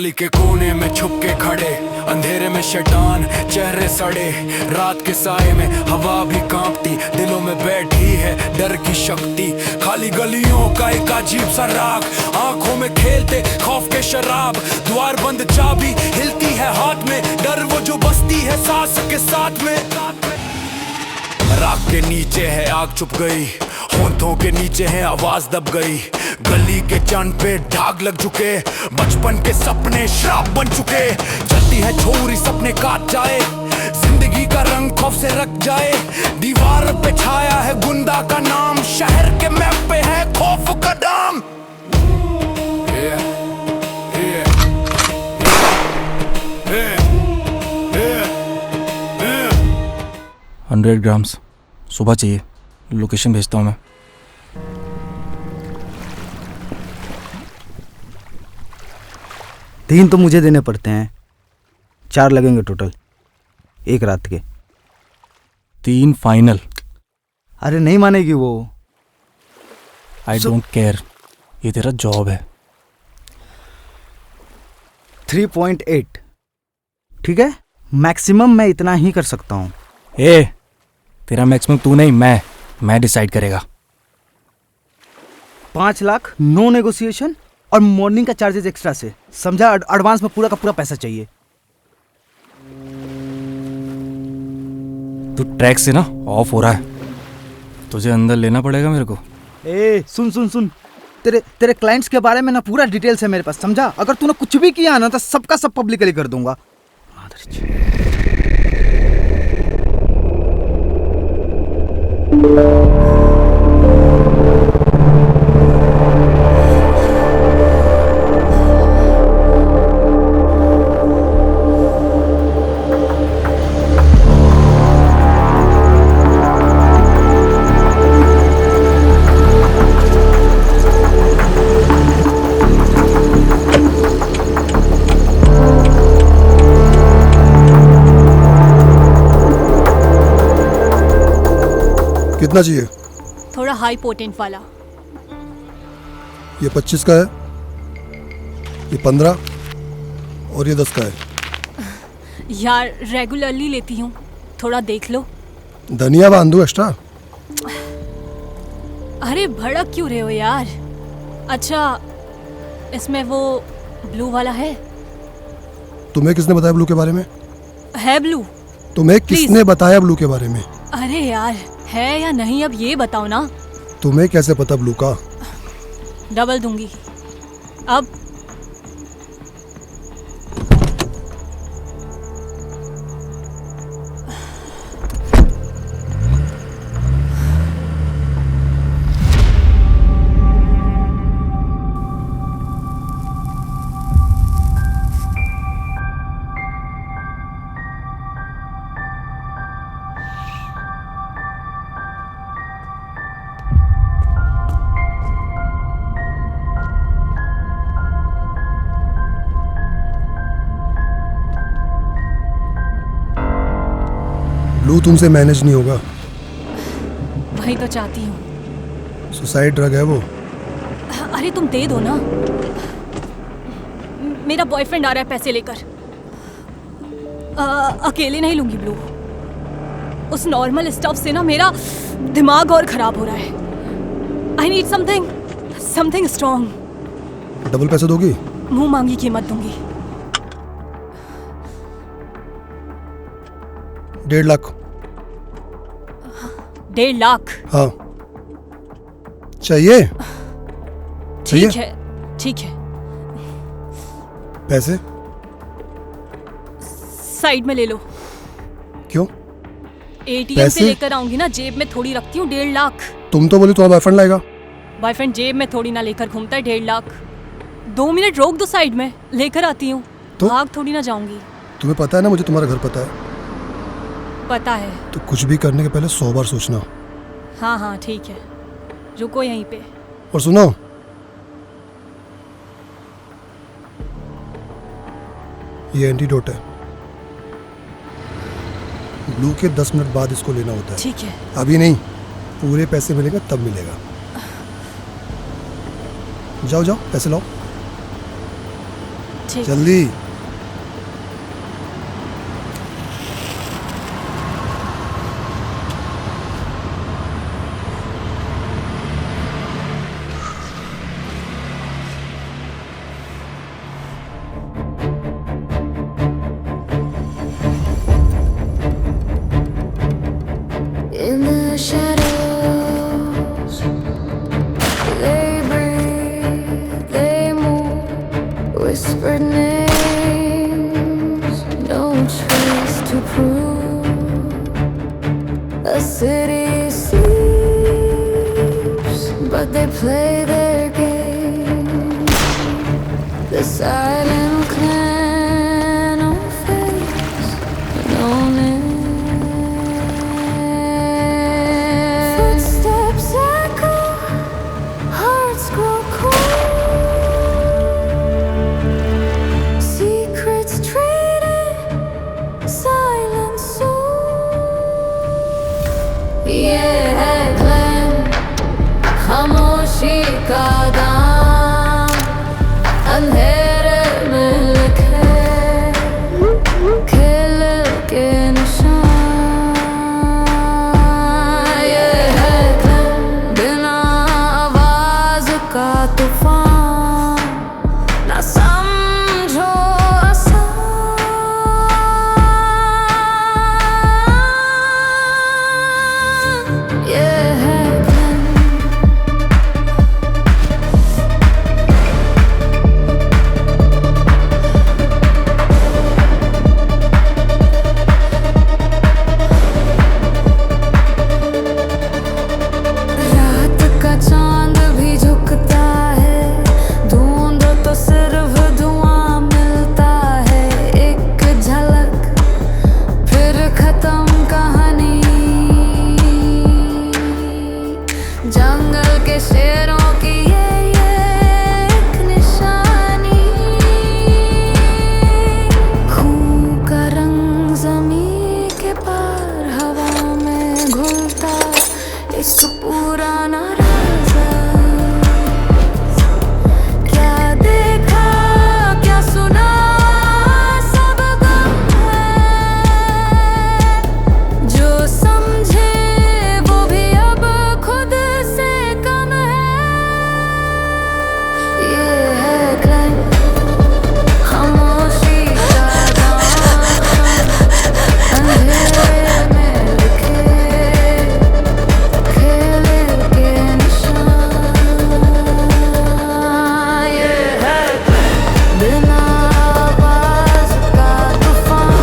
गली के कोने में छुप के खड़े, अंधेरे में शैतान चेहरे सड़े, रात के साए में हवा भी कांपती, दिलों में बैठी है डर की शक्ति। खाली गलियों का एक अजीब सा राग, आंखों में खेलते खौफ के शराब, द्वार बंद चाबी हिलती है हाथ में, डर वो जो बसती है सांस के साथ में। राख के नीचे है आग छुप गई, होंठों के नीचे है आवाज दब गई, गली के चांद पे दाग लग चुके, बचपन के सपने श्राप बन चुके। जलती है छोरी सपने काट जाए, जिंदगी का रंग खौफ से रख जाए, दीवार पे छाया है गुंडा का नाम, शहर के मैप पे है खौफ का दाम। 100 ग्राम्स सुबह चाहिए, लोकेशन भेजता हूँ मैं। तीन तो मुझे देने पड़ते हैं, 4 लगेंगे टोटल एक रात के। 3 फाइनल। अरे नहीं मानेगी वो। आई डोंट केयर, ये तेरा जॉब है। 3.8 ठीक है, मैक्सिमम मैं इतना ही कर सकता हूँ। ए, तेरा मैक्सिमम तू नहीं मैं डिसाइड करेगा। 5 लाख नो नेगोशिएशन, और मॉर्निंग का चार्जेस एक्स्ट्रा से, समझा? एडवांस में पूरा का पूरा पैसा चाहिए। तू ट्रैक से ना ऑफ हो रहा है, तुझे अंदर लेना पड़ेगा मेरे को। ए सुन सुन सुन, तेरे क्लाइंट्स के बारे में ना पूरा डिटेल्स है मेरे पास, समझा? अगर तूने कुछ भी किया ना तो सबका सब पब्लिकली कर दूंगा। कितना चाहिए? थोड़ा हाई पोटेंट वाला। ये 25 का है, ये 15 और ये 10 का है। यार रेगुलरली लेती हूँ, थोड़ा देख लो। धनिया बांधू एक्स्ट्रा। अरे भड़क क्यों रहे हो यार? अच्छा, इसमें वो ब्लू वाला है? तुम्हें किसने बताया ब्लू के बारे में? है ब्लू? तुम्हें किसने बताया ब्लू के बारे में? अरे यार, है या नहीं अब ये बताओ ना। तुम्हें कैसे पता ब्लू का? डबल दूंगी अब। ब्लू तुमसे मैनेज नहीं होगा। वही तो चाहती हूँ। सुसाइड ड्रग है वो। अरे तुम दे दो ना, मेरा बॉयफ्रेंड आ रहा है पैसे लेकर। अकेले नहीं लूंगी ब्लू, उस नॉर्मल स्टफ से ना मेरा दिमाग और खराब हो रहा है। I need something strong. Double पैसे दोगी? मुंह मांगी कीमत दूंगी। 1.5 लाख। 1.5 लाख? हाँ चाहिए? ठीक है। पैसे साइड में ले लो। क्यों? एटीएम से लेकर आऊंगी ना, जेब में थोड़ी रखती हूँ 1.5 लाख। तुम तो बोली तुम्हारा बॉयफ्रेंड लाएगा। बॉयफ्रेंड जेब में थोड़ी ना लेकर घूमता है 1.5 लाख। 2 मिनट रोक दो, साइड में लेकर आती हूँ। तो? भाग थोड़ी ना जाऊंगी। तुम्हें पता है ना मुझे तुम्हारा घर पता है। पता है तो कुछ भी करने के पहले 100 बार सोचना। हाँ ठीक है, रुको यहीं पे। और सुनो, ये एंटीडोट है, ब्लू के 10 मिनट बाद इसको लेना होता है। ठीक है। अभी नहीं, पूरे पैसे मिलेंगे तब मिलेगा। जाओ पैसे लाओ। ठीक। जल्दी। In the shadows, they breathe, they move, whispered names, no trace to prove. A city sleeps, but they play their game. The silent clan of face, no name. Footsteps echo, hearts grow cold. Secrets traded, silence sold. ये है clan, खामोशी का दाम, अंधेरे में लिखे खिल के निशान। ये है clan, बिना आवाज का तूफान, ना समझो आसान। ये है clan, रात का चांद भी झुकता है, ढूंढ तो सिर्फ धुआं मिलता है। एक झलक फिर खत्म कहानी, जंगल के शेरों की ये एक निशानी। खून का रंग ज़मीं के पार हवा में घुलता, इस पुराना राज़। क्या देखा क्या सुना, सब गम है। जो समझे वो भी अब खुद से कम है। ये है clan, खामोशी का दाम, अंधेरे में लिखे खेल के निशान। ये है बिना आवाज का तूफान,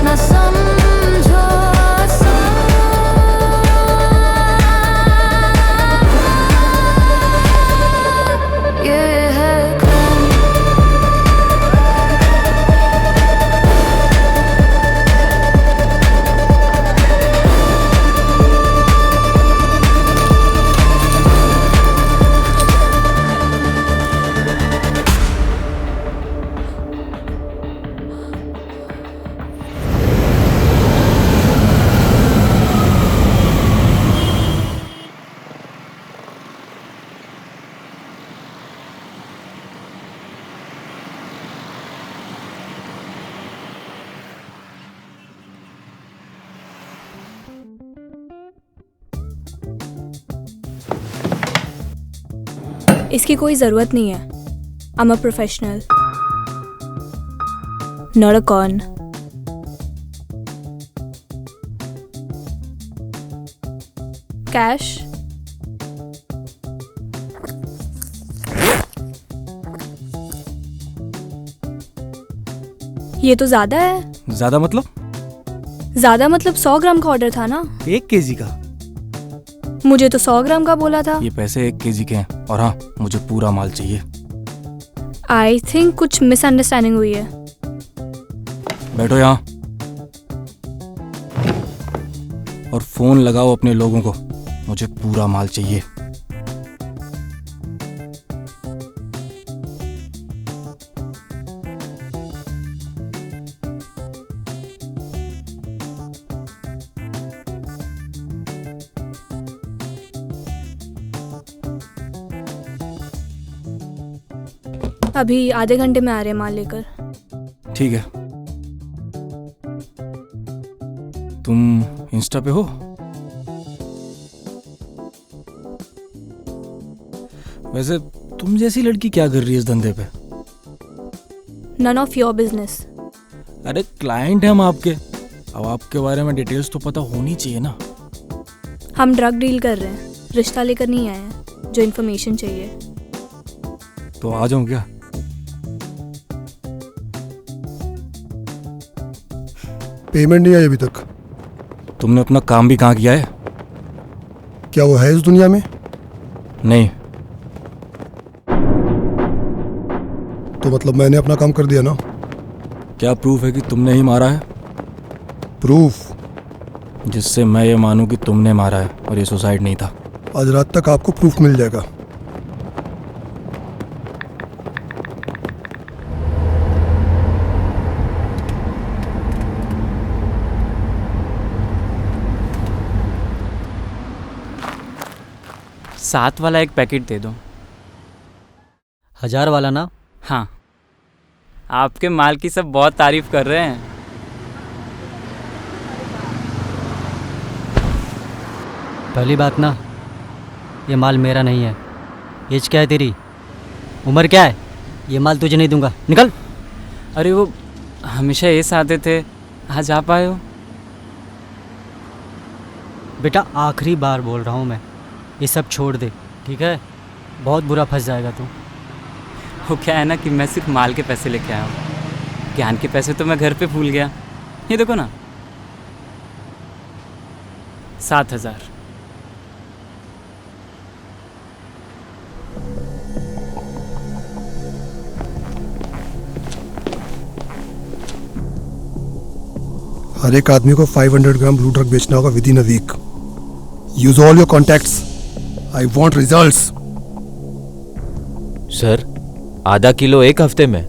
न समझो आसान। ये है clan, इसकी कोई ज़रूरत नहीं है। I am a professional, not a con. Cash? ये तो ज़्यादा है। ज़्यादा मतलब? ज़्यादा मतलब 100 ग्राम का ऑर्डर था ना। 1 केजी का? मुझे तो 100 ग्राम का बोला था। ये पैसे 1 केजी के हैं, और हाँ, मुझे पूरा माल चाहिए। आई थिंक कुछ मिसअंडरस्टैंडिंग हुई है। बैठो यहाँ और फोन लगाओ अपने लोगों को, मुझे पूरा माल चाहिए। अभी आधे घंटे में आ रहे हैं माल लेकर। ठीक है। तुम इंस्टा पे हो? वैसे तुम जैसी लड़की क्या कर रही है इस धंधे पे? None of your business. अरे क्लाइंट है हम आपके, अब आपके बारे में डिटेल्स तो पता होनी चाहिए ना। हम ड्रग डील कर रहे हैं, रिश्ता लेकर नहीं आए हैं। जो इन्फॉर्मेशन चाहिए। तो आ जाऊं क्या? पेमेंट नहीं आई अभी तक। तुमने अपना काम भी कहाँ किया है? क्या वो है इस दुनिया में? नहीं। तो मतलब मैंने अपना काम कर दिया ना? क्या प्रूफ है कि तुमने ही मारा है? प्रूफ? जिससे मैं ये मानूं कि तुमने मारा है और ये सुसाइड नहीं था। आज रात तक आपको प्रूफ मिल जाएगा। सात वाला एक पैकेट दे दो। 1000 वाला ना? हाँ, आपके माल की सब बहुत तारीफ कर रहे हैं। पहली बात ना, ये माल मेरा नहीं है। एज क्या है तेरी? उम्र क्या है? ये माल तुझे नहीं दूंगा, निकल। अरे वो हमेशा ये आते थे, आज आप आए हो। बेटा आखिरी बार बोल रहा हूँ मैं, ये सब छोड़ दे, ठीक है? बहुत बुरा फंस जाएगा तू। वो क्या है ना कि मैं सिर्फ माल के पैसे लेके आया हूँ, ज्ञान के पैसे तो मैं घर पे भूल गया। ये देखो ना, 7000। हर एक आदमी को 500 ग्राम ब्लू ड्रग बेचना होगा within a week. Use all your contacts. I want results. Sir, आधा किलो एक हफ्ते में?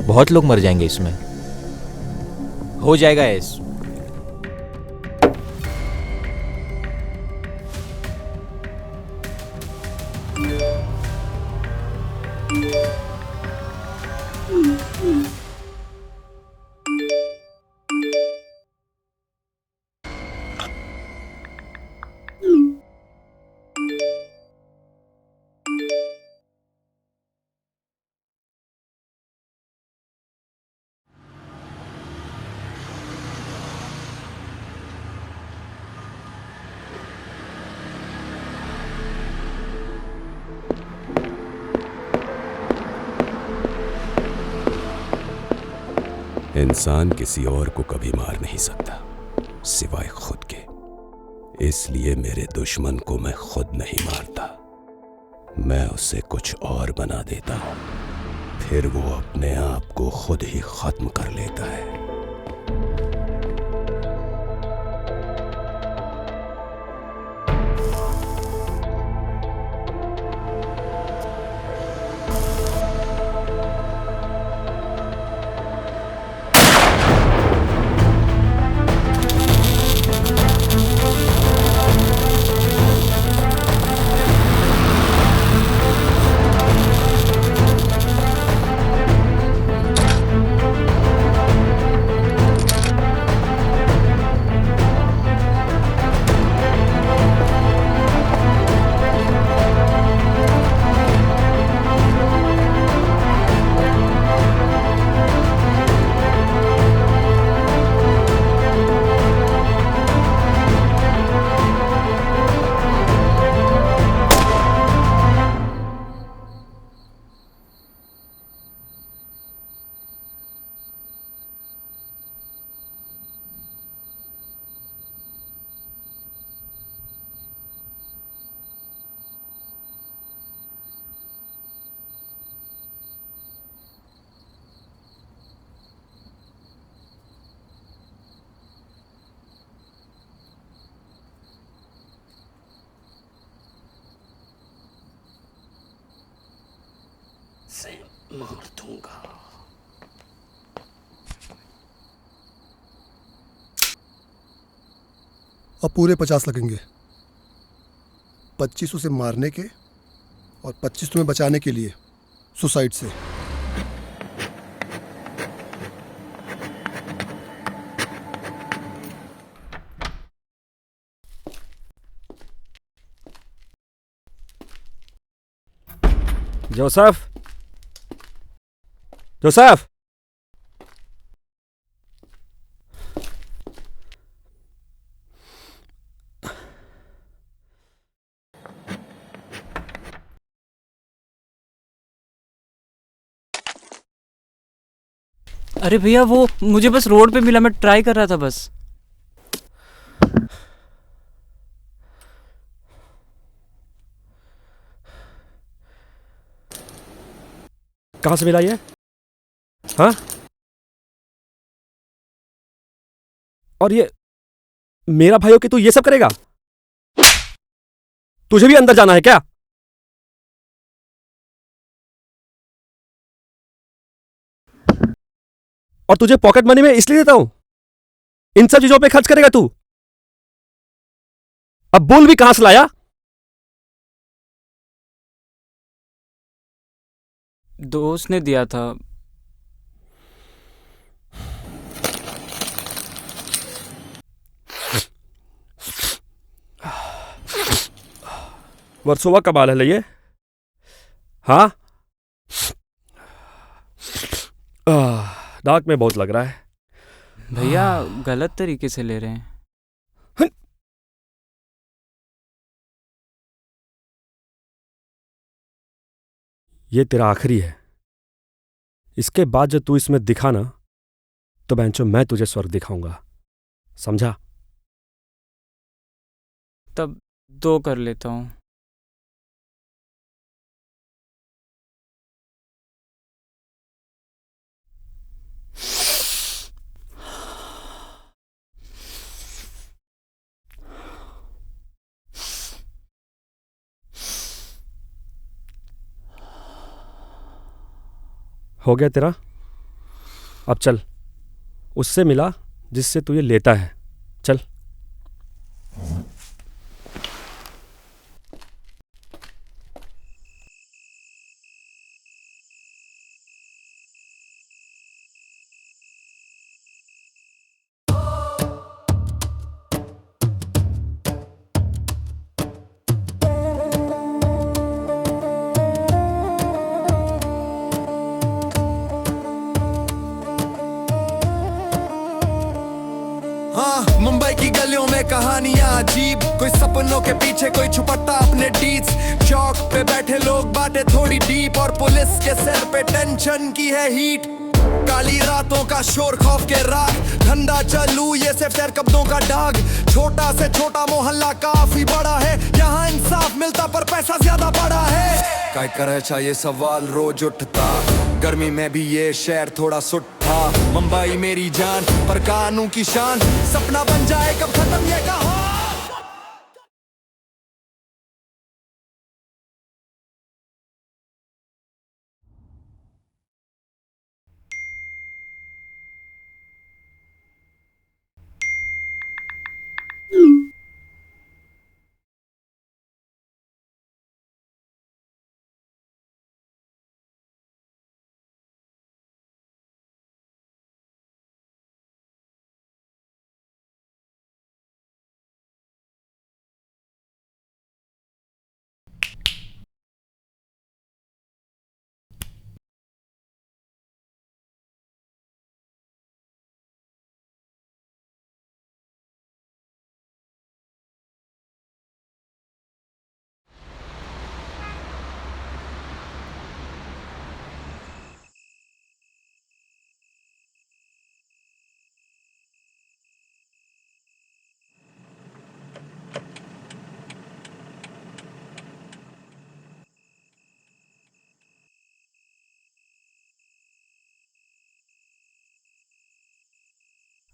बहुत लोग मर जाएंगे इसमें। हो जाएगा एस। इंसान किसी और को कभी मार नहीं सकता सिवाय खुद के। इसलिए मेरे दुश्मन को मैं खुद नहीं मारता, मैं उसे कुछ और बना देता हूं, फिर वो अपने आप को खुद ही खत्म कर लेता है। मार दूंगा। अब पूरे 50 लगेंगे, 25 उसे मारने के और 25 तुम्हें बचाने के लिए। सुसाइड से। जोसेफ, जोसेफ, अरे भैया वो मुझे बस रोड पे मिला, मैं ट्राई कर रहा था बस। कहाँ से मिला ये? हाँ? और ये मेरा भाई हो कि तू ये सब करेगा? तुझे भी अंदर जाना है क्या? और तुझे पॉकेट मनी में इसलिए देता हूं, इन सब चीजों पे खर्च करेगा तू? अब बोल भी कहां से लाया? दोस्त ने दिया था। वर्सोवा का बाल है ये? हाँ, नाक में बहुत लग रहा है। भैया गलत तरीके से ले रहे हैं। ये तेरा आखिरी है। इसके बाद जब तू इसमें दिखा ना, तो बेंचो मैं तुझे स्वर्ग दिखाऊंगा, समझा? तब 2 कर लेता हूँ। हो गया तेरा? अब चल, उससे मिला जिससे तू ये लेता है। चल। मुंबई की गलियों में कहानियां अजीब, कोई सपनों के पीछे कोई छुपता अपने डीड्स। चौक पे बैठे लोग बातें थोड़ी डीप, और पुलिस के सर पे टेंशन की है हीट। काली रातों का शोर, खौफ के राग, धंधा चालू ये सिर्फ तेरे कब्जों का दाग। छोटा से छोटा मोहल्ला काफी बड़ा है, यहाँ इंसाफ मिलता पर पैसा ज्यादा बड़ा है। काय करे चाहिए सवाल रोज उठता, गर्मी में भी ये शहर थोड़ा सुट्ठा। मुंबई मेरी जान पर कानून की शान, सपना बन जाए कब खत्म ये कहानी।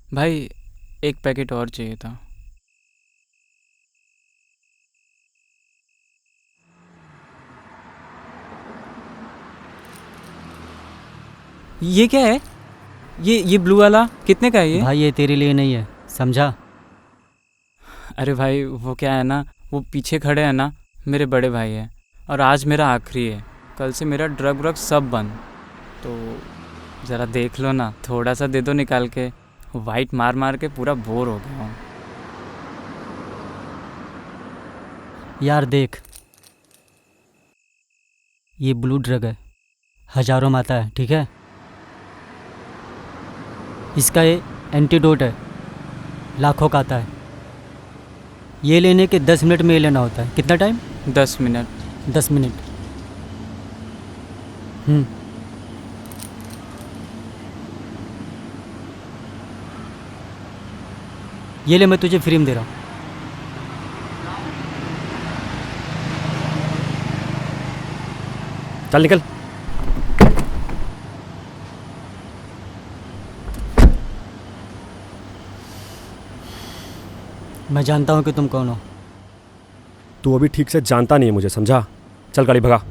भाई 1 पैकेट और चाहिए था। ये क्या है? ये ब्लू वाला कितने का है ये? भाई ये तेरे लिए नहीं है, समझा? अरे भाई वो क्या है ना, वो पीछे खड़े हैं ना, मेरे बड़े भाई हैं, और आज मेरा आखिरी है। कल से मेरा ड्रग व्रग सब बंद, तो ज़रा देख लो ना, थोड़ा सा दे दो निकाल के। वाइट मार मार के पूरा बोर हो गया हूँ। यार देख, ये ब्लू ड्रग है, हजारों में आता है, ठीक है। इसका ये एंटीडोट है, लाखों का आता है। ये लेने के 10 मिनट में ये लेना होता है। कितना टाइम? 10 मिनट। 10 मिनट। ये ले, मैं तुझे फ्री में दे रहा हूँ। चल निकल। मैं जानता हूँ कि तुम कौन हो। तू अभी ठीक से जानता नहीं है मुझे, समझा? चल गाड़ी भगा।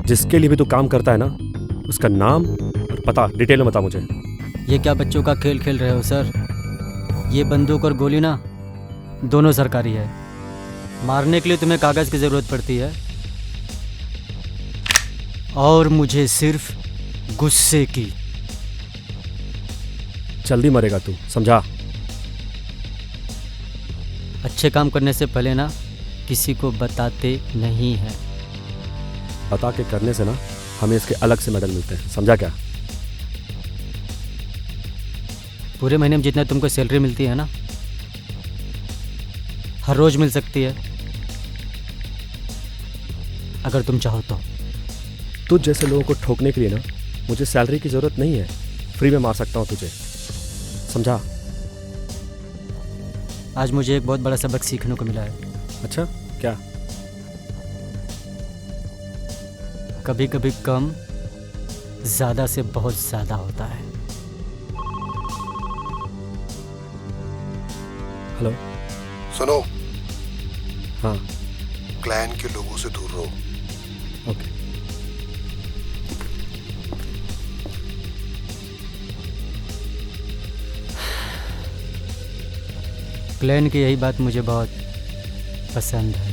जिसके लिए भी तू काम करता है ना, उसका नाम और पता डिटेल में बता मुझे। ये क्या बच्चों का खेल खेल रहे हो सर? ये बंदूक और गोली ना दोनों सरकारी है। मारने के लिए तुम्हें कागज़ की ज़रूरत पड़ती है और मुझे सिर्फ गुस्से की। जल्दी मरेगा तू, समझा? अच्छे काम करने से पहले ना किसी को बताते नहीं हैं। बता के करने से ना हमें इसके अलग से मेडल मिलते हैं, समझा क्या? पूरे महीने में जितना तुमको सैलरी मिलती है ना, हर रोज मिल सकती है अगर तुम चाहो तो। तुझ जैसे लोगों को ठोकने के लिए ना मुझे सैलरी की ज़रूरत नहीं है, फ्री में मार सकता हूँ तुझे, समझा? आज मुझे एक बहुत बड़ा सबक सीखने को मिला है। अच्छा, क्या? कभी कभी कम ज़्यादा से बहुत ज़्यादा होता है। हेलो, सुनो। हाँ। क्लैन के लोगों से दूर रहो। ओके। क्लैन की यही बात मुझे बहुत पसंद है।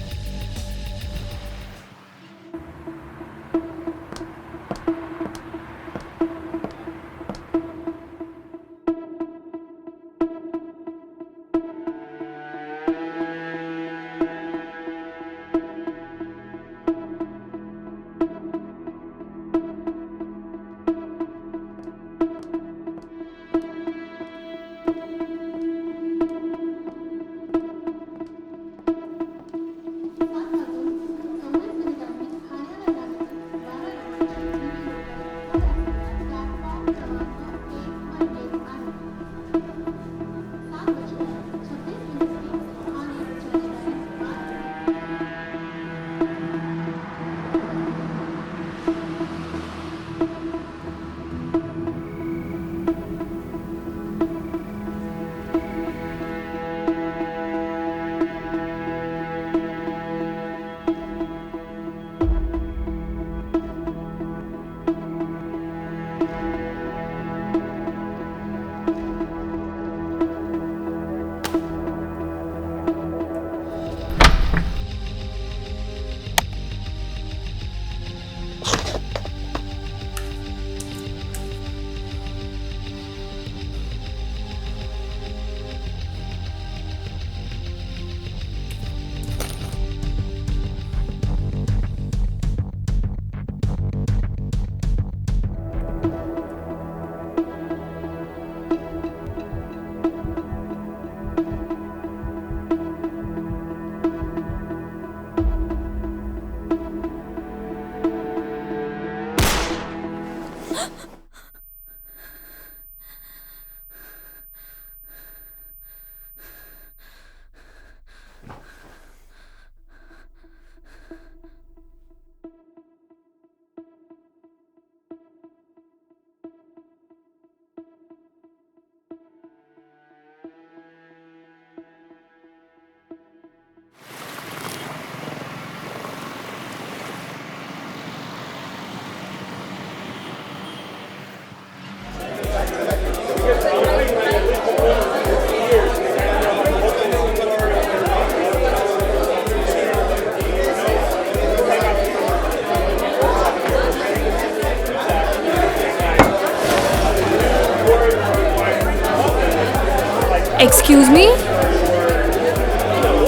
Excuse me?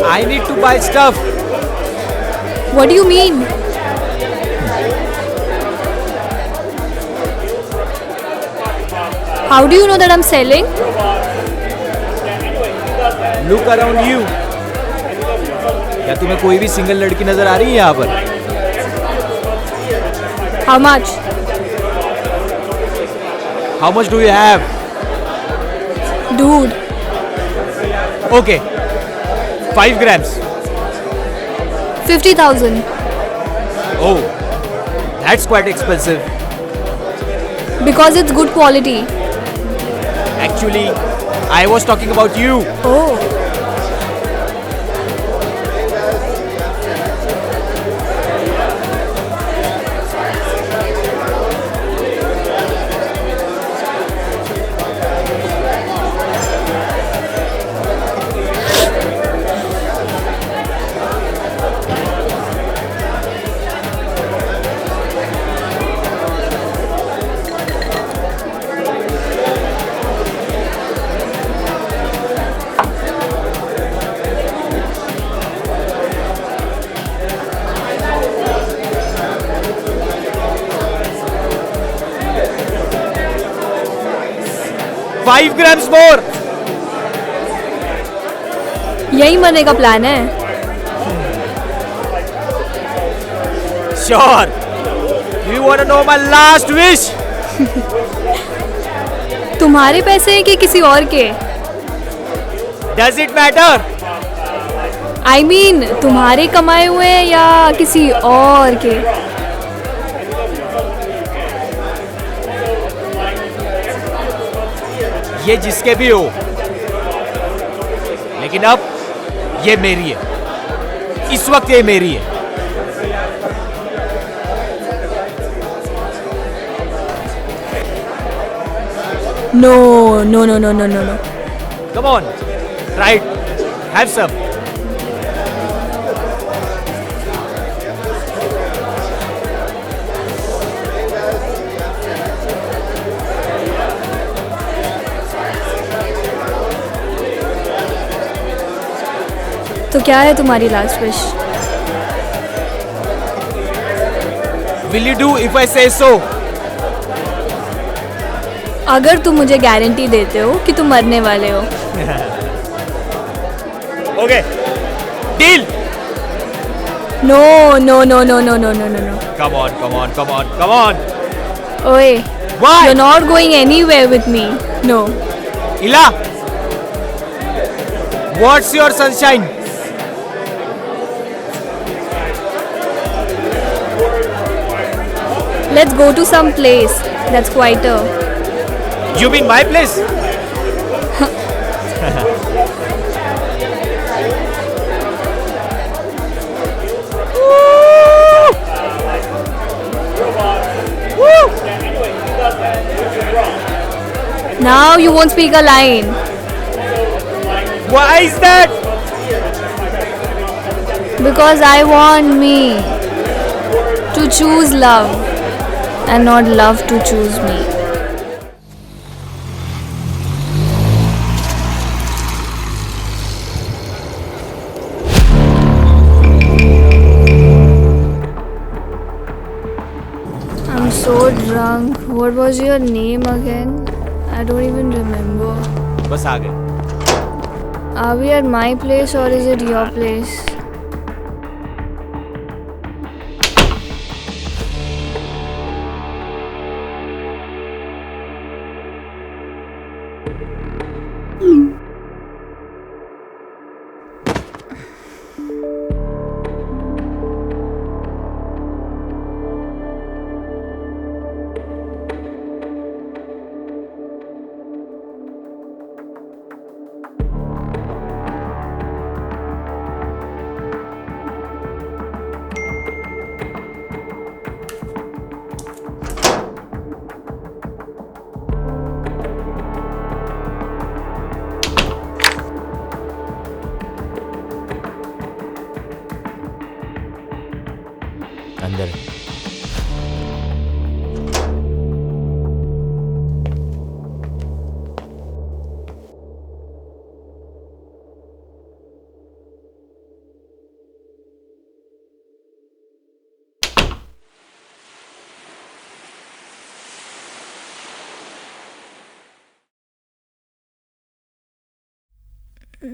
I need to buy stuff. What do you mean? How do you know that I'm selling? Look around you. क्या तुम्हें कोई भी सिंगल लड़की नजर आ रही है यहाँ पर? How much? How much do you have? Dude, Okay. 5 grams. 50,000. Oh, that's quite expensive. Because it's good quality. Actually, I was talking about you. Oh. Five grams more. यही मरने का प्लान है. Sure. You want to know my last wish? तुम्हारे पैसे हैं कि किसी और के? Does it matter? I mean, तुम्हारे कमाए हुए हैं या किसी और के? ये जिसके भी हो, लेकिन अब ये मेरी है. इस वक्त ये मेरी है. No, no, no, no, no, no, no. Come on, try it. Have some. तो क्या है तुम्हारी last wish? Will you do if I say so? अगर तुम मुझे गारंटी देते हो कि तुम मरने वाले हो. Okay. Deal. No, no, no, no, no, no, no, no, no. Come on, come on, come on, come on. Oye, Why? you're not going anywhere with me. No. Ila. What's your sunshine? Let's go to some place that's quieter. You mean my place? Now you won't speak a line. Why is that? Because I want me to choose love and not love to choose me. I'm so drunk. What was your name again? I don't even remember. बस आ गए. Are we at my place or is it your place? अंदर. क्या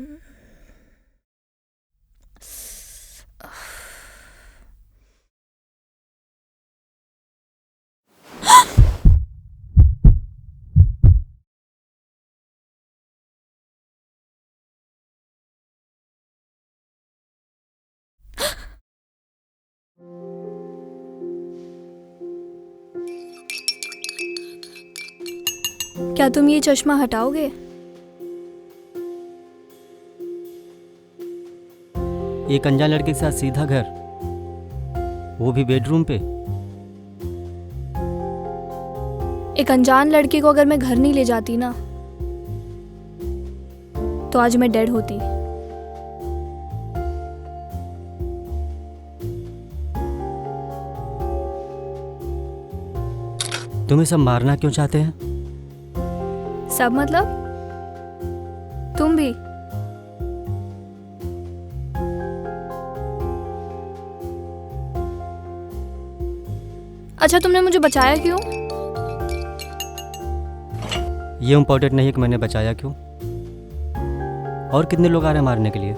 तुम ये चश्मा हटाओगे? एक अनजान लड़के के साथ सीधा घर, वो भी बेडरूम पे। एक अनजान लड़के को अगर मैं घर नहीं ले जाती ना, तो आज मैं डेड होती। तुम्हें सब मारना क्यों चाहते हैं? सब मतलब? तुम भी? अच्छा, तुमने मुझे बचाया क्यों? ये इम्पोर्टेंट नहीं है कि मैंने बचाया क्यों। और कितने लोग आ रहे हैं मारने के लिए?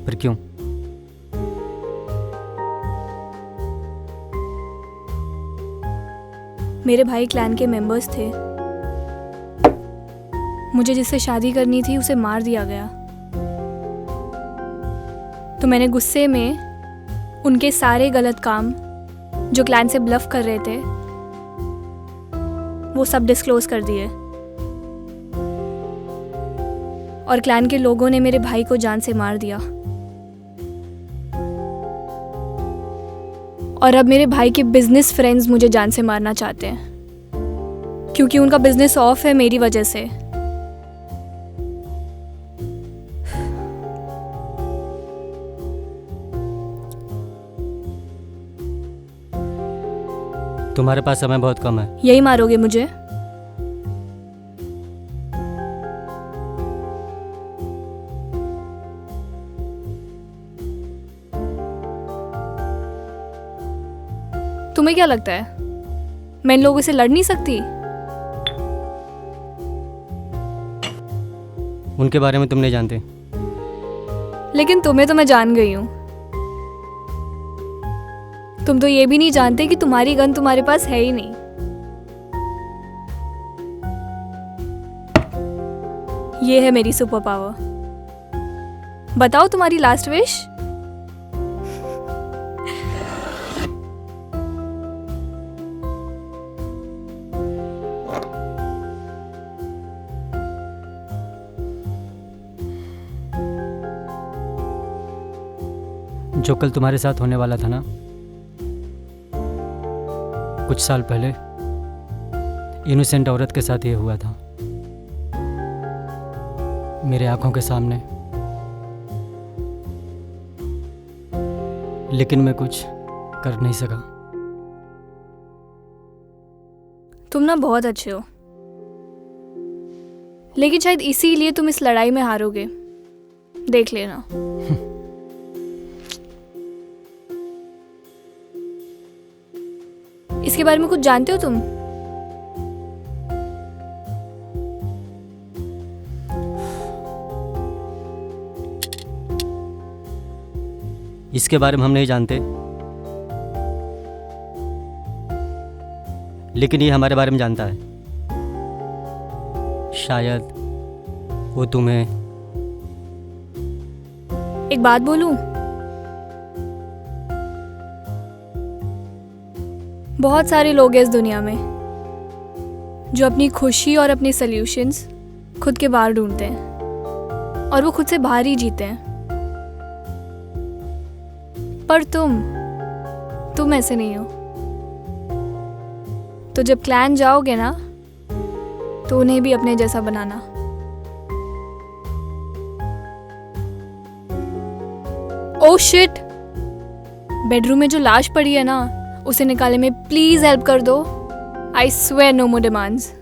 पर क्यों? मेरे भाई क्लैन के मेंबर्स थे। मुझे जिससे शादी करनी थी उसे मार दिया गया। तो मैंने गुस्से में उनके सारे गलत काम जो क्लैन से ब्लफ कर रहे थे वो सब डिस्क्लोज कर दिए। और क्लैन के लोगों ने मेरे भाई को जान से मार दिया। और अब मेरे भाई के बिजनेस फ्रेंड्स मुझे जान से मारना चाहते हैं, क्योंकि उनका बिजनेस ऑफ है मेरी वजह से। तुम्हारे पास समय बहुत कम है। यही मारोगे मुझे? तुम्हें क्या लगता है मैं इन लोगों से लड़ नहीं सकती? उनके बारे में तुम नहीं जानते। लेकिन तुम्हें तो मैं जान गई हूं। तुम तो ये भी नहीं जानते कि तुम्हारी गन तुम्हारे पास है ही नहीं। ये है मेरी सुपर पावर। बताओ तुम्हारी लास्ट विश। जो कल तुम्हारे साथ होने वाला था ना, कुछ साल पहले इनोसेंट औरत के साथ ये हुआ था, मेरे आंखों के सामने। लेकिन मैं कुछ कर नहीं सका। तुम ना बहुत अच्छे हो, लेकिन शायद इसीलिए तुम इस लड़ाई में हारोगे। देख लेना। इसके बारे में कुछ जानते हो तुम? इसके बारे में हम नहीं जानते, लेकिन ये हमारे बारे में जानता है। शायद वो तुम्हें। एक बात बोलूं? बहुत सारे लोग हैं इस दुनिया में जो अपनी खुशी और अपने सॉल्यूशंस खुद के बाहर ढूंढते हैं और वो खुद से बाहर ही जीते हैं। पर तुम ऐसे नहीं हो। तो जब क्लैन जाओगे ना, तो उन्हें भी अपने जैसा बनाना। Oh shit! बेडरूम में जो लाश पड़ी है ना, उसे निकालने में प्लीज हेल्प कर दो। I swear no more demands.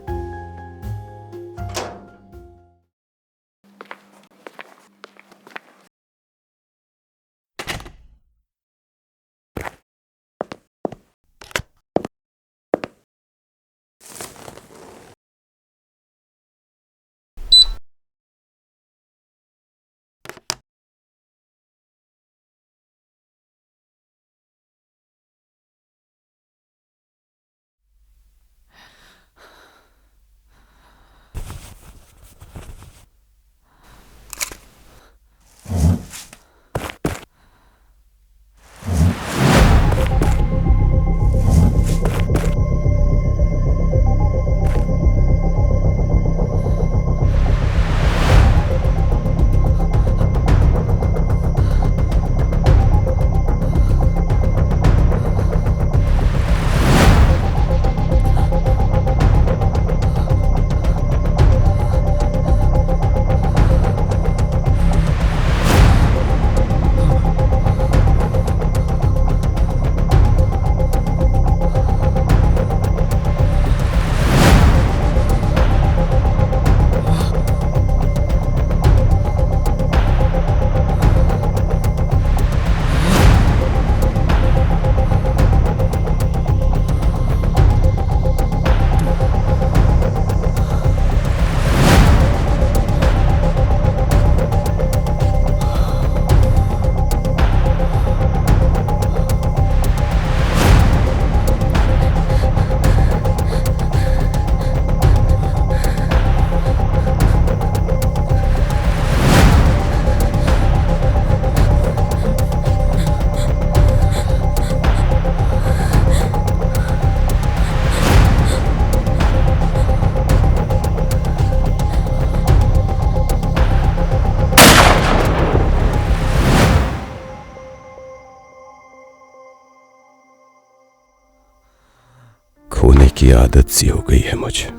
की आदत सी हो गई है मुझे।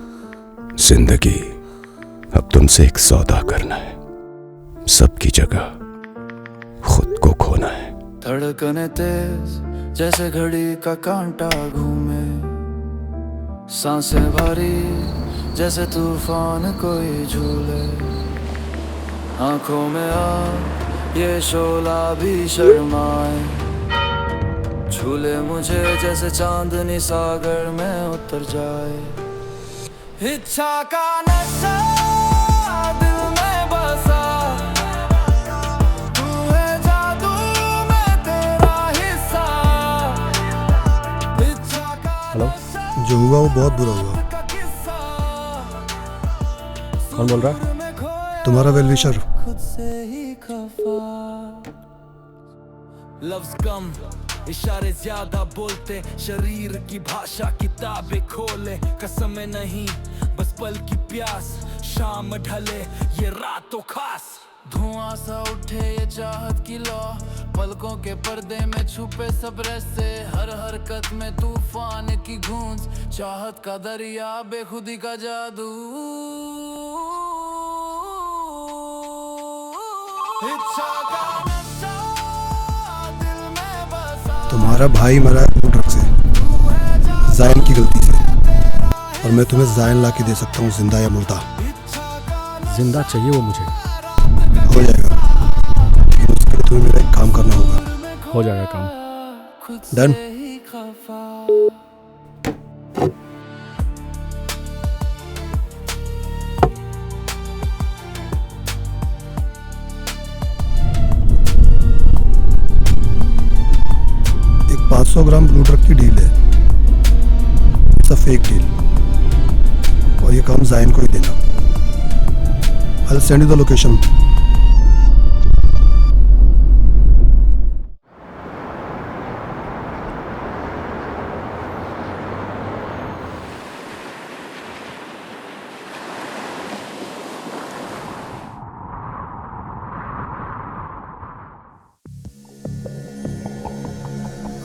जिंदगी अब तुमसे एक सौदा करना है, सबकी जगह खुद को खोना है। धड़कने तेज जैसे घड़ी का कांटा घूमे, सांसें भारी जैसे तूफान कोई झूले, आंखों में आ ये शोला भी शर्माए, झूले मुझे जैसे चांदनी सागर में उतर जाए। इच्छा का नशा दिल में बसा, तू है जादू मैं तेरा हिस्सा। इच्छा का हेलो, जो हुआ वो बहुत बुरा हुआ। कौन बोल रहा है? तुम्हारा वेलविशर। खुद से ही खफा, लफ्ज कम इशारे ज्यादा बोलते, शरीर की भाषा किताबें खोले, कसम नहीं बस पल की प्यास, शाम ढले ये रातों खास। धुआं सा उठे ये चाहत की लौ, पलकों के पर्दे में छुपे सब रस्ते, हर हरकत में तूफान की गूंज, चाहत का दरिया बेखुदी का जादू। इच्छा का नशा दिल में बसा, तुम्हारा भाई मरा है ब्लू ड्रग से, जायन की गलती से, और मैं तुम्हें जायन ला के दे सकता हूँ, जिंदा या मुर्दा। जिंदा चाहिए वो मुझे। हो जाएगा, लेकिन उसके लिए तुम्हें मेरा एक काम करना होगा। हो जाएगा काम। डन। एक 500 ग्राम ब्लू ड्रग की डील है, इट्स अ फेक डील, और ये काम जायन को ही देना। I'll send you the location.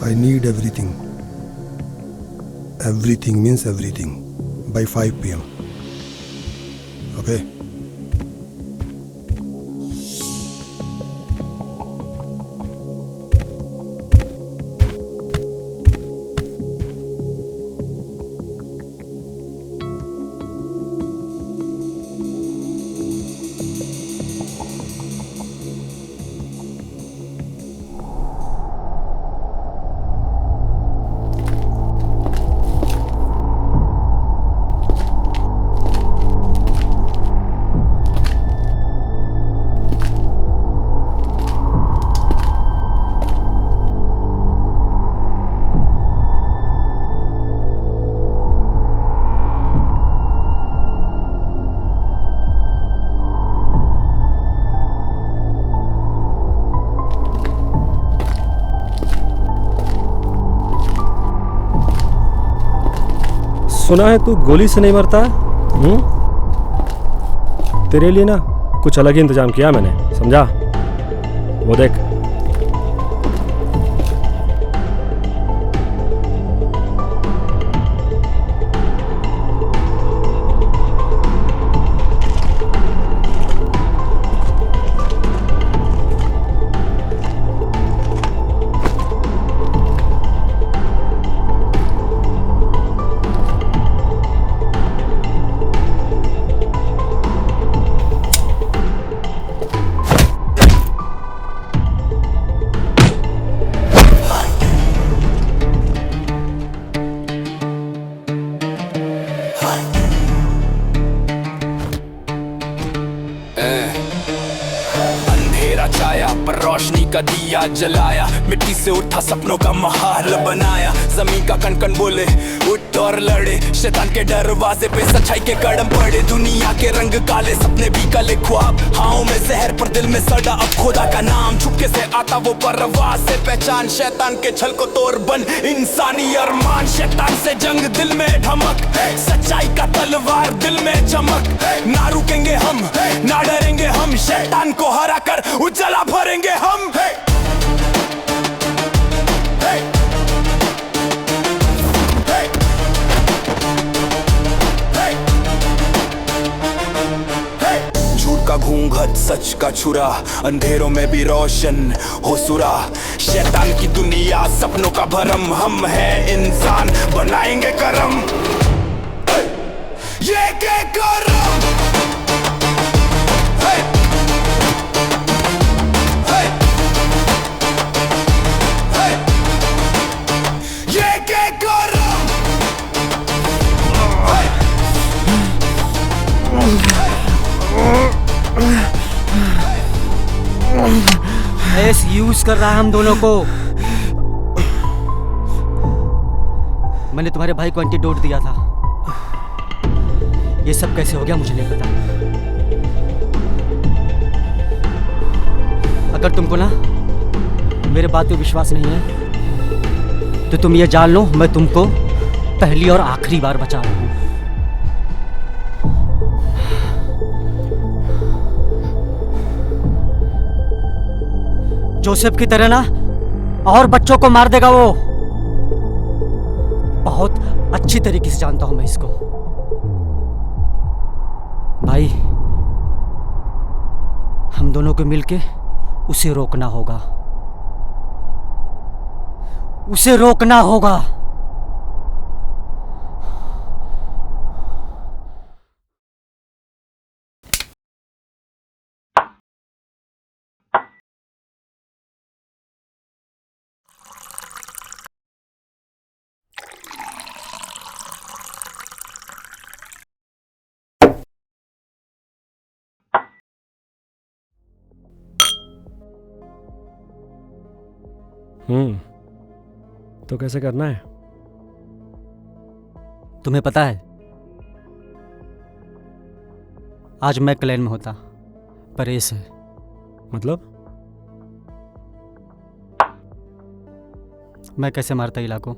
I need everything. Everything means everything by 5 p.m. Okay? सुना है तू गोली से नहीं मरता? तेरे लिए ना कुछ अलग ही इंतजाम किया मैंने, समझा? वो देख। पर रोशनी का दिया जलाया, मिट्टी से उठा सपनों का महल बनाया, जमीन का कण कण बोले उठ और लड़े, शैतान के दरवाजे पे सच्चाई के कदम पड़े, दुनिया के रंग काले सपने भी काले ख्वाब, हाओं में जहर पर दिल में सड़ा, अब खुदा का नाम छुपके से आता वो परवाज से पहचान, शैतान के छल को तोड़ बन इंसानी अरमान, शैतान से जंग दिल में धमक, सच्चाई का तलवार दिल में चमक, ना रुकेंगे हम ना डरेंगे हम, शैतान को हरा कर उजाला भरेंगे हम। का घूंघट सच का छुरा, अंधेरों में भी रोशन हो सुरा। शैतान की दुनिया सपनों का भरम, हम हैं इंसान बनाएंगे करम, ये के करम। ये के करम। एस यूज कर रहा है हम दोनों को। मैंने तुम्हारे भाई को एंटीडोट दिया था। ये सब कैसे हो गया मुझे नहीं पता। अगर तुमको ना मेरे बात पे विश्वास नहीं है तो तुम ये जान लो मैं तुमको पहली और आखिरी बार बचा रहा हूं। जोसेफ की तरह ना और बच्चों को मार देगा वो। बहुत अच्छी तरीके से जानता हूं मैं इसको। भाई हम दोनों को मिलके उसे रोकना होगा, उसे रोकना होगा। तो कैसे करना है? तुम्हें पता है आज मैं क्लैन में होता पर एस है। मतलब? मैं कैसे मारता इलाको?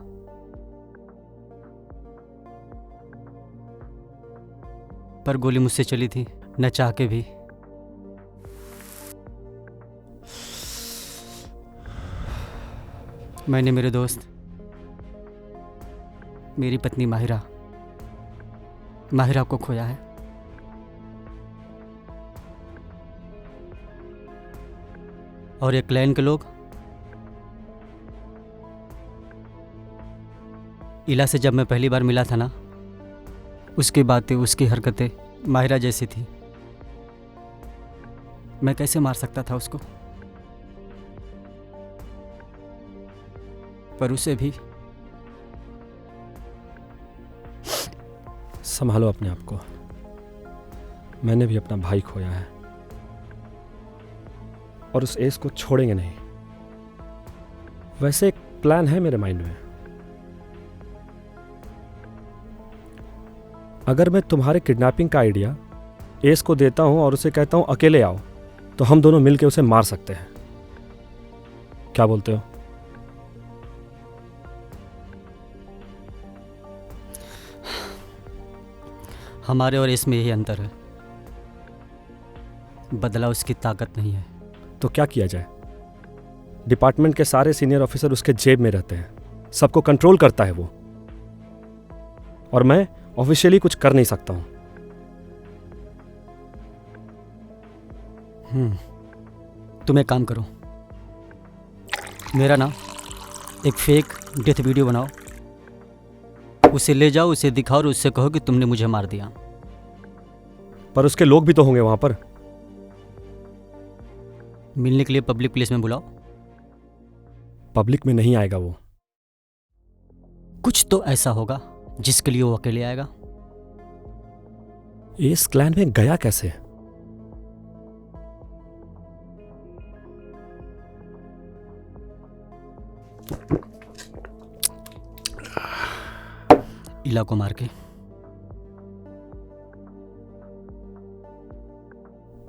पर गोली मुझसे चली थी न चाह के भी। मैंने मेरे दोस्त, मेरी पत्नी माहिरा को खोया है। और ये क्लैन के लोग इला से जब मैं पहली बार मिला था ना, उसकी बातें उसकी हरकतें माहिरा जैसी थी। मैं कैसे मार सकता था उसको? पर उसे भी। संभालो अपने आप को। मैंने भी अपना भाई खोया है और उस एस को छोड़ेंगे नहीं। वैसे एक प्लान है मेरे माइंड में। अगर मैं तुम्हारे किडनैपिंग का आइडिया एस को देता हूं और उसे कहता हूं अकेले आओ, तो हम दोनों मिलकर उसे मार सकते हैं। क्या बोलते हो? हमारे और इसमें यही अंतर है, बदला उसकी ताकत नहीं है। तो क्या किया जाए? डिपार्टमेंट के सारे सीनियर ऑफिसर उसके जेब में रहते हैं, सबको कंट्रोल करता है वो, और मैं ऑफिशियली कुछ कर नहीं सकता हूं। तुम एक काम करो, मेरा ना एक फेक डेथ वीडियो बनाओ, उसे ले जाओ, उसे दिखाओ और उससे कहो कि तुमने मुझे मार दिया। पर उसके लोग भी तो होंगे वहां पर। मिलने के लिए पब्लिक प्लेस में बुलाओ। पब्लिक में नहीं आएगा वो। कुछ तो ऐसा होगा जिसके लिए वो अकेले आएगा। इस क्लैन में गया कैसे? इला को मार के।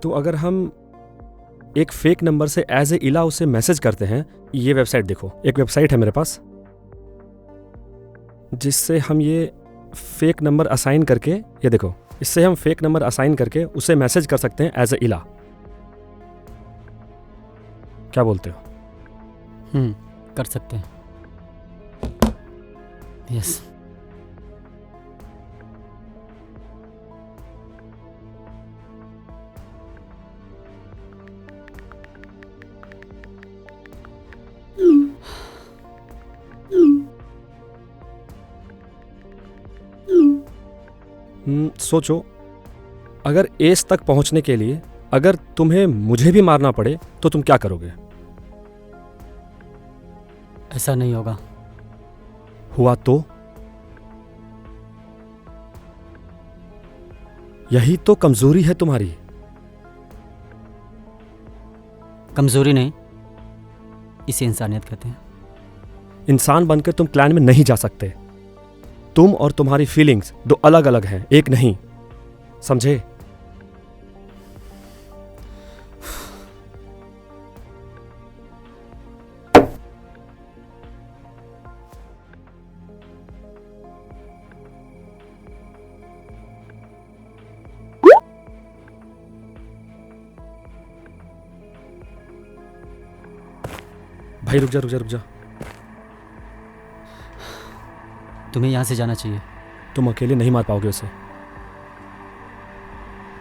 तो अगर हम एक फेक नंबर से एज ए इला उसे मैसेज करते हैं, ये वेबसाइट देखो, एक वेबसाइट है मेरे पास जिससे हम ये फेक नंबर असाइन करके, ये देखो, इससे हम फेक नंबर असाइन करके उसे मैसेज कर सकते हैं एज ए इला। क्या बोलते हो? कर सकते हैं। यस। सोचो, अगर एस तक पहुंचने के लिए अगर तुम्हें मुझे भी मारना पड़े तो तुम क्या करोगे? ऐसा नहीं होगा। हुआ तो? यही तो कमजोरी है तुम्हारी। कमजोरी नहीं, इसे इंसानियत कहते हैं। इंसान बनकर तुम क्लैन में नहीं जा सकते। तुम और तुम्हारी फीलिंग्स दो अलग अलग हैं, एक नहीं, समझे? भाई रुक जा रुक जा रुक जा। तुम्हें यहाँ से जाना चाहिए। तुम अकेले नहीं मार पाओगे उसे।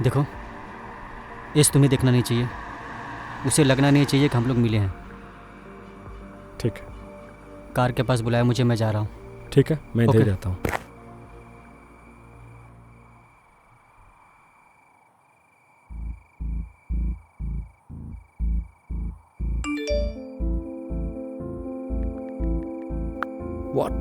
देखो, इस तुम्हें देखना नहीं चाहिए, उसे लगना नहीं चाहिए कि हम लोग मिले हैं। ठीक। कार के पास बुलाया मुझे, मैं जा रहा हूँ। ठीक है, मैं इधर ही रहता हूँ। What?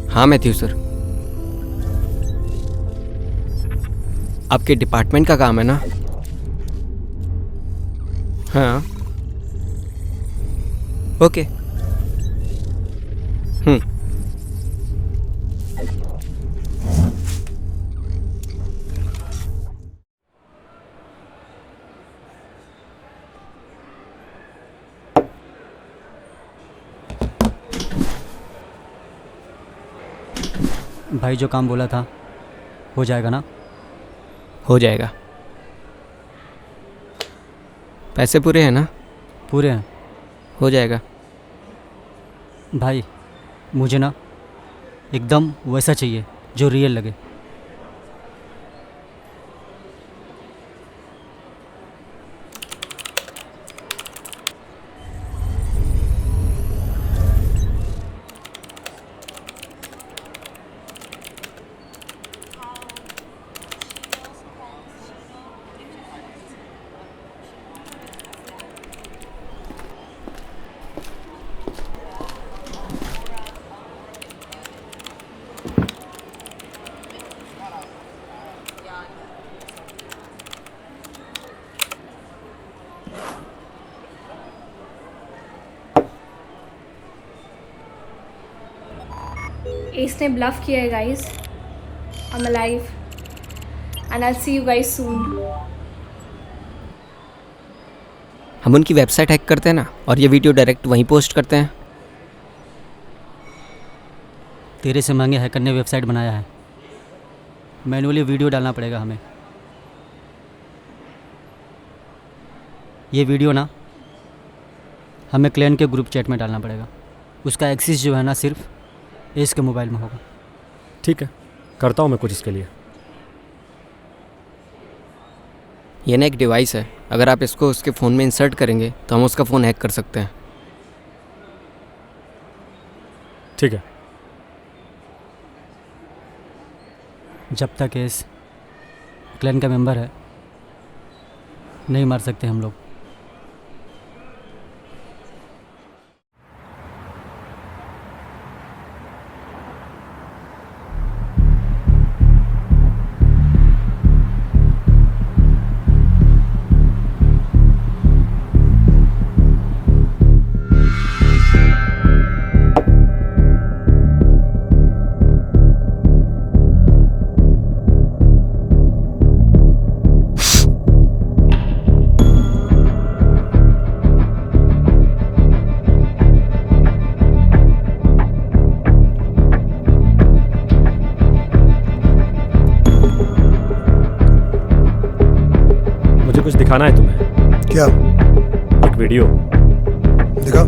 हाँ मैथ्यू सर, आपके डिपार्टमेंट का काम है ना? हाँ, ओके। भाई जो काम बोला था हो जाएगा ना? हो जाएगा। पैसे पूरे हैं ना? पूरे हैं। हो जाएगा। भाई मुझे ना एकदम वैसा चाहिए जो रियल लगे। एस ने ब्लफ किया है guys. I am alive and I will see you guys सून। हम उनकी वेबसाइट हैक करते हैं ना, और ये वीडियो डायरेक्ट वहीं पोस्ट करते हैं। तेरे से महंगे हैकर ने वेबसाइट बनाया है, मैनुअली वीडियो डालना पड़ेगा हमें। ये वीडियो ना हमें क्लैन के ग्रुप चैट में डालना पड़ेगा। उसका एक्सेस जो है ना सिर्फ एस के मोबाइल में होगा। ठीक है, करता हूँ मैं कुछ इसके लिए। ये ना एक डिवाइस है, अगर आप इसको उसके फ़ोन में इंसर्ट करेंगे तो हम उसका फ़ोन हैक कर सकते हैं। ठीक है। जब तक एस क्लैन का मेंबर है, नहीं मार सकते हम लोग। मुझे कुछ दिखाना है तुम्हें। क्या? एक वीडियो। दिखा।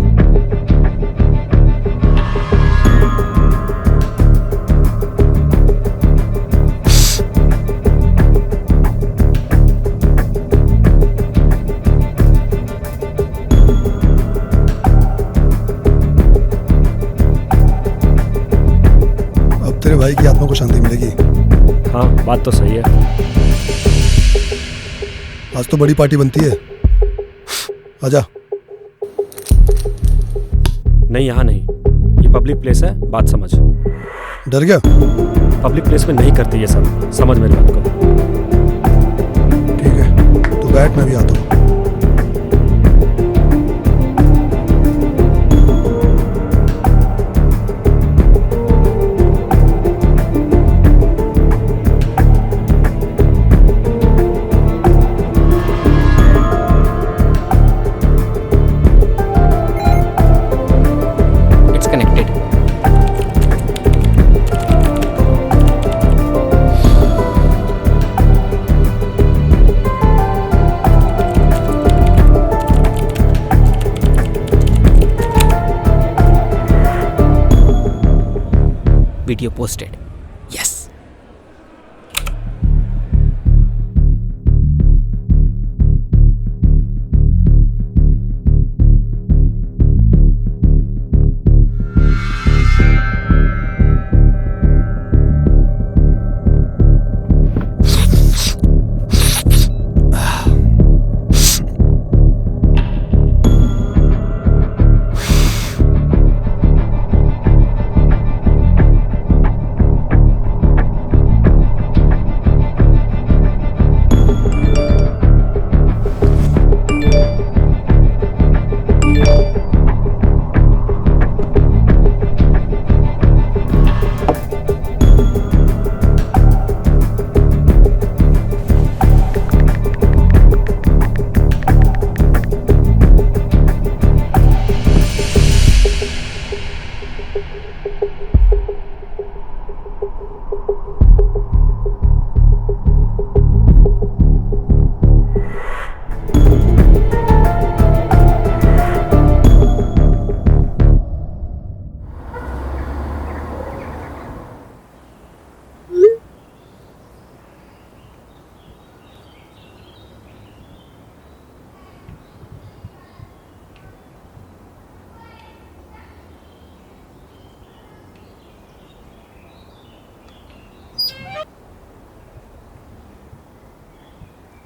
अब तेरे भाई की आत्मा को शांति मिलेगी। हाँ, बात तो सही है। आज तो बड़ी पार्टी बनती है, आजा। नहीं, यहाँ नहीं, ये पब्लिक प्लेस है, बात समझ। डर गया? पब्लिक प्लेस में नहीं करती ये सब, समझ मेरी बात को। ठीक है, तू बैठ, मैं भी आता हूँ। Video posted. यस।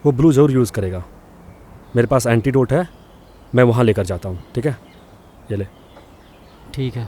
वो ब्लू ज़रूर यूज़ करेगा। मेरे पास एंटीडोट है, मैं वहाँ लेकर जाता हूँ। ठीक है, ये ले। ठीक है।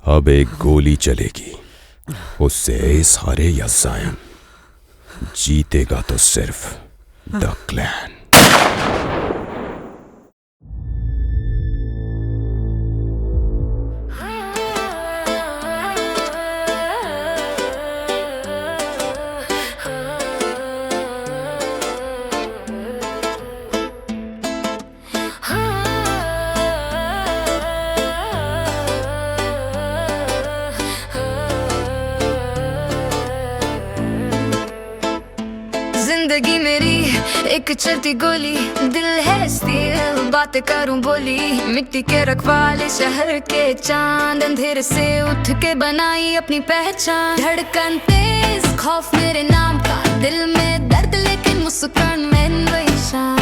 अब एक गोली चलेगी, उससे एस हारे या जायन, जीतेगा तो सिर्फ द क्लैन। जिंदगी मेरी एक चलती गोली, दिल है स्टील, बातें करूं बोली, मिट्टी के रखवाले शहर के चांद, अंधेरे से उठ के बनाई अपनी पहचान, धड़कन तेज खौफ मेरे नाम का, दिल में दर्द लेकिन मुस्कान में वही शान।